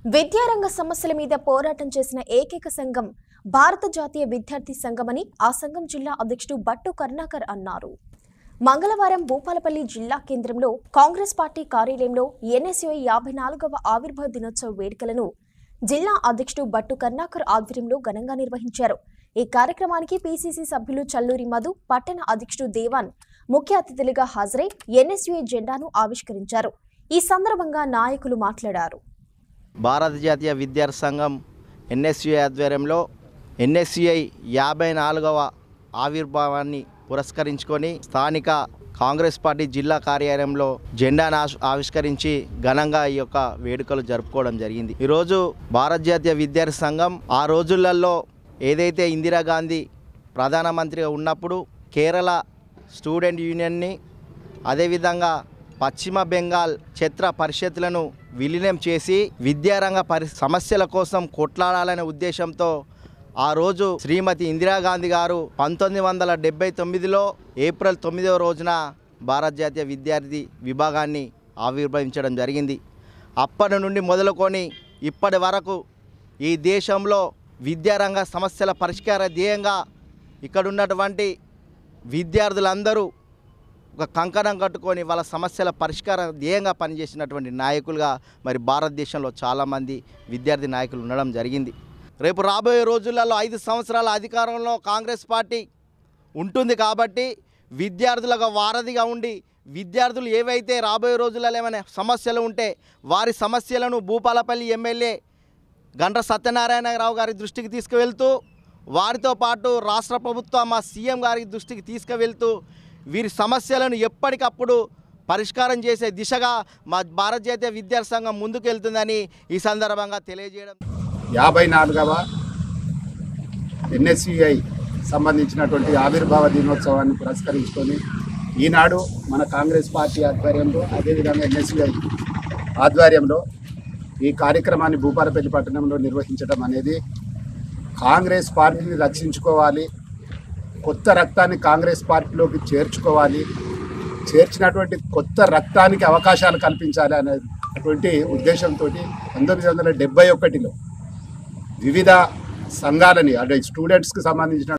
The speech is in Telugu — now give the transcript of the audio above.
విద్యారంగ సమస్యల మీద పోరాటం చేసిన ఏకైక సంఘం భారత జాతీయ విద్యార్థి సంఘమని ఆ సంఘం జిల్లా అధ్యక్షుడు బట్టు కరుణాకర్ అన్నారు. మంగళవారం భూపాలపల్లి జిల్లా కేంద్రంలో కాంగ్రెస్ పార్టీ కార్యాలయంలో ఎన్ఎస్యుఐ 54వ ఆవిర్భావ దినోత్సవ వేడుకలను జిల్లా అధ్యక్షుడు బట్టు కరుణాకర్ ఆధ్వర్యంలో ఘనంగా నిర్వహించారు. ఈ కార్యక్రమానికి పీసీసీ సభ్యులు చల్లూరి మధు, పట్టణ అధ్యక్షుడు దేవాన్ ముఖ్య అతిథులుగా హాజరై ఎన్ఎస్యుఐ జెండాను ఆవిష్కరించారు. ఈ సందర్భంగా నాయకులు మాట్లాడారు. భారత జాతీయ విద్యార్థి సంఘం ఎన్ఎస్యుఐ ఆధ్వర్యంలో ఎన్ఎస్యుఐ 54వ ఆవిర్భావాన్ని పురస్కరించుకొని స్థానిక కాంగ్రెస్ పార్టీ జిల్లా కార్యాలయంలో జెండాను ఆవిష్కరించి ఘనంగా ఈ యొక్క వేడుకలు జరుపుకోవడం జరిగింది. ఈరోజు భారత జాతీయ విద్యార్థి సంఘం ఆ రోజులలో ఏదైతే ఇందిరాగాంధీ ప్రధానమంత్రిగా ఉన్నప్పుడు కేరళ స్టూడెంట్ యూనియన్ని, అదేవిధంగా పశ్చిమ బెంగాల్ ఛత్ర పరిషత్లను విలీనం చేసి విద్యారంగ సమస్యల కోసం కొట్లాడాలనే ఉద్దేశంతో ఆ రోజు శ్రీమతి ఇందిరాగాంధీ గారు 1979లో ఏప్రిల్ 9వ రోజున భారత జాతీయ విద్యార్థి విభాగాన్ని ఆవిర్భవించడం జరిగింది. అప్పటి నుండి మొదలుకొని ఇప్పటి వరకు ఈ దేశంలో విద్యారంగ సమస్యల పరిష్కార ధ్యేయంగా ఇక్కడ ఉన్నటువంటి విద్యార్థులందరూ ఒక కంకణం కట్టుకొని వాళ్ళ సమస్యల పరిష్కార ధ్యేయంగా పనిచేసినటువంటి నాయకులుగా మరి భారతదేశంలో చాలామంది విద్యార్థి నాయకులు ఉండడం జరిగింది. రేపు రాబోయే రోజులలో 5 సంవత్సరాల అధికారంలో కాంగ్రెస్ పార్టీ ఉంటుంది కాబట్టి విద్యార్థులకు వారధిగా ఉండి విద్యార్థులు ఏవైతే రాబోయే రోజులలో ఏమైనా సమస్యలు ఉంటే వారి సమస్యలను భూపాలపల్లి ఎమ్మెల్యే గండ్ర సత్యనారాయణరావు గారి దృష్టికి తీసుకువెళ్తూ, వారితో పాటు రాష్ట్ర ప్రభుత్వం మా సీఎం గారి దృష్టికి తీసుకువెళ్తూ వీరి సమస్యలను ఎప్పటికప్పుడు పరిష్కారం చేసే దిశగా మా భారత జాతీయ విద్యార్థి సంఘం ముందుకెళ్తుందని ఈ సందర్భంగా తెలియజేయడం. 54వ ఎన్ఎస్యుఐ సంబంధించినటువంటి ఆవిర్భావ దినోత్సవాన్ని పురస్కరించుకొని ఈనాడు మన కాంగ్రెస్ పార్టీ ఆధ్వర్యంలో, అదేవిధంగా ఎన్ఎస్యుఐ ఆధ్వర్యంలో ఈ కార్యక్రమాన్ని భూపాలపల్లి పట్టణంలో నిర్వహించడం అనేది కాంగ్రెస్ పార్టీని రక్షించుకోవాలి, కొత్త రక్తాన్ని కాంగ్రెస్ పార్టీలోకి చేర్చుకోవాలి, చేర్చినటువంటి కొత్త రక్తానికి అవకాశాలు కల్పించాలి అనేటువంటి ఉద్దేశంతో 1971లో వివిధ సంఘాలని, అంటే స్టూడెంట్స్కి సంబంధించిన